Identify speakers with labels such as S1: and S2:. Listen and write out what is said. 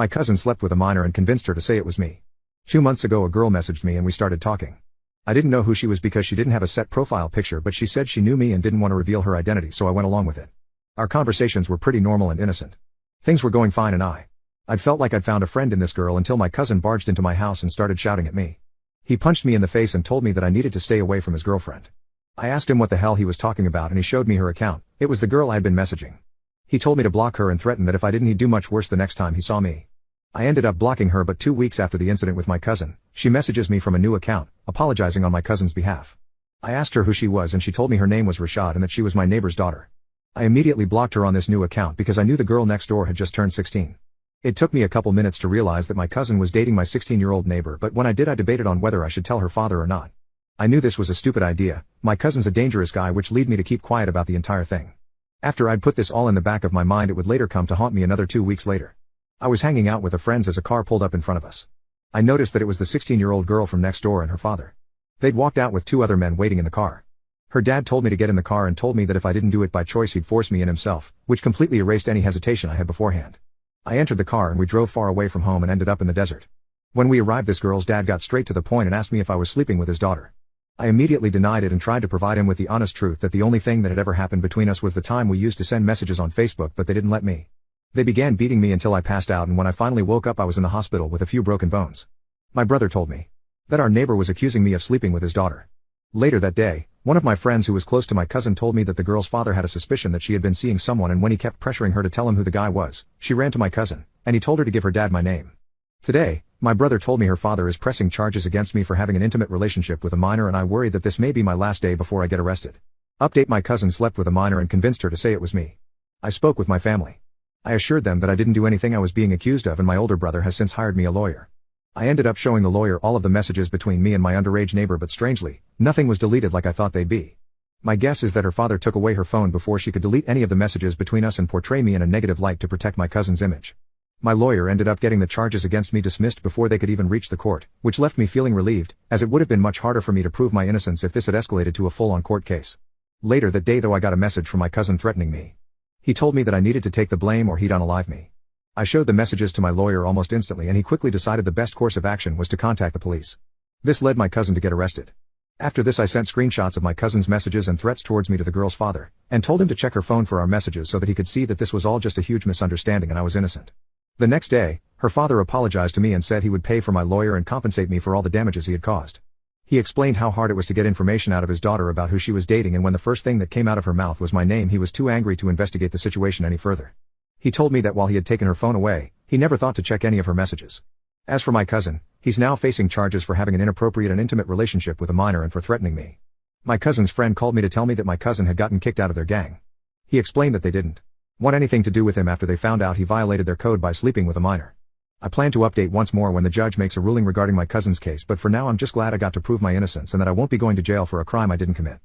S1: My cousin slept with a minor and convinced her to say it was me. 2 months ago a girl messaged me and we started talking. I didn't know who she was because she didn't have a set profile picture, but she said she knew me and didn't want to reveal her identity, so I went along with it. Our conversations were pretty normal and innocent. Things were going fine and I'd felt like I'd found a friend in this girl until my cousin barged into my house and started shouting at me. He punched me in the face and told me that I needed to stay away from his girlfriend. I asked him what the hell he was talking about and he showed me her account. It was the girl I had been messaging. He told me to block her and threatened that if I didn't he'd do much worse the next time he saw me. I ended up blocking her, but 2 weeks after the incident with my cousin, she messages me from a new account, apologizing on my cousin's behalf. I asked her who she was and she told me her name was Rashad and that she was my neighbor's daughter. I immediately blocked her on this new account because I knew the girl next door had just turned 16. It took me a couple minutes to realize that my cousin was dating my 16-year-old neighbor, but when I did I debated on whether I should tell her father or not. I knew this was a stupid idea. My cousin's a dangerous guy, which led me to keep quiet about the entire thing. After I'd put this all in the back of my mind, it would later come to haunt me another 2 weeks later. I was hanging out with a friends as a car pulled up in front of us. I noticed that it was the 16-year-old girl from next door and her father. They'd walked out with 2 other men waiting in the car. Her dad told me to get in the car and told me that if I didn't do it by choice he'd force me in himself, which completely erased any hesitation I had beforehand. I entered the car and we drove far away from home and ended up in the desert. When we arrived, this girl's dad got straight to the point and asked me if I was sleeping with his daughter. I immediately denied it and tried to provide him with the honest truth that the only thing that had ever happened between us was the time we used to send messages on Facebook, but they didn't let me. They began beating me until I passed out, and when I finally woke up I was in the hospital with a few broken bones. My brother told me that our neighbor was accusing me of sleeping with his daughter. Later that day, one of my friends who was close to my cousin told me that the girl's father had a suspicion that she had been seeing someone, and when he kept pressuring her to tell him who the guy was, she ran to my cousin, and he told her to give her dad my name. Today, my brother told me her father is pressing charges against me for having an intimate relationship with a minor, and I worry that this may be my last day before I get arrested. Update: my cousin slept with a minor and convinced her to say it was me. I spoke with my family. I assured them that I didn't do anything I was being accused of, and my older brother has since hired me a lawyer. I ended up showing the lawyer all of the messages between me and my underage neighbor, but strangely, nothing was deleted like I thought they'd be. My guess is that her father took away her phone before she could delete any of the messages between us and portray me in a negative light to protect my cousin's image. My lawyer ended up getting the charges against me dismissed before they could even reach the court, which left me feeling relieved, as it would have been much harder for me to prove my innocence if this had escalated to a full-on court case. Later that day though, I got a message from my cousin threatening me. He told me that I needed to take the blame or he'd unalive me. I showed the messages to my lawyer almost instantly, and he quickly decided the best course of action was to contact the police. This led my cousin to get arrested. After this I sent screenshots of my cousin's messages and threats towards me to the girl's father, and told him to check her phone for our messages so that he could see that this was all just a huge misunderstanding and I was innocent. The next day, her father apologized to me and said he would pay for my lawyer and compensate me for all the damages he had caused. He explained how hard it was to get information out of his daughter about who she was dating, and when the first thing that came out of her mouth was my name, he was too angry to investigate the situation any further. He told me that while he had taken her phone away, he never thought to check any of her messages. As for my cousin, he's now facing charges for having an inappropriate and intimate relationship with a minor and for threatening me. My cousin's friend called me to tell me that my cousin had gotten kicked out of their gang. He explained that they didn't want anything to do with him after they found out he violated their code by sleeping with a minor. I plan to update once more when the judge makes a ruling regarding my cousin's case, but for now I'm just glad I got to prove my innocence and that I won't be going to jail for a crime I didn't commit.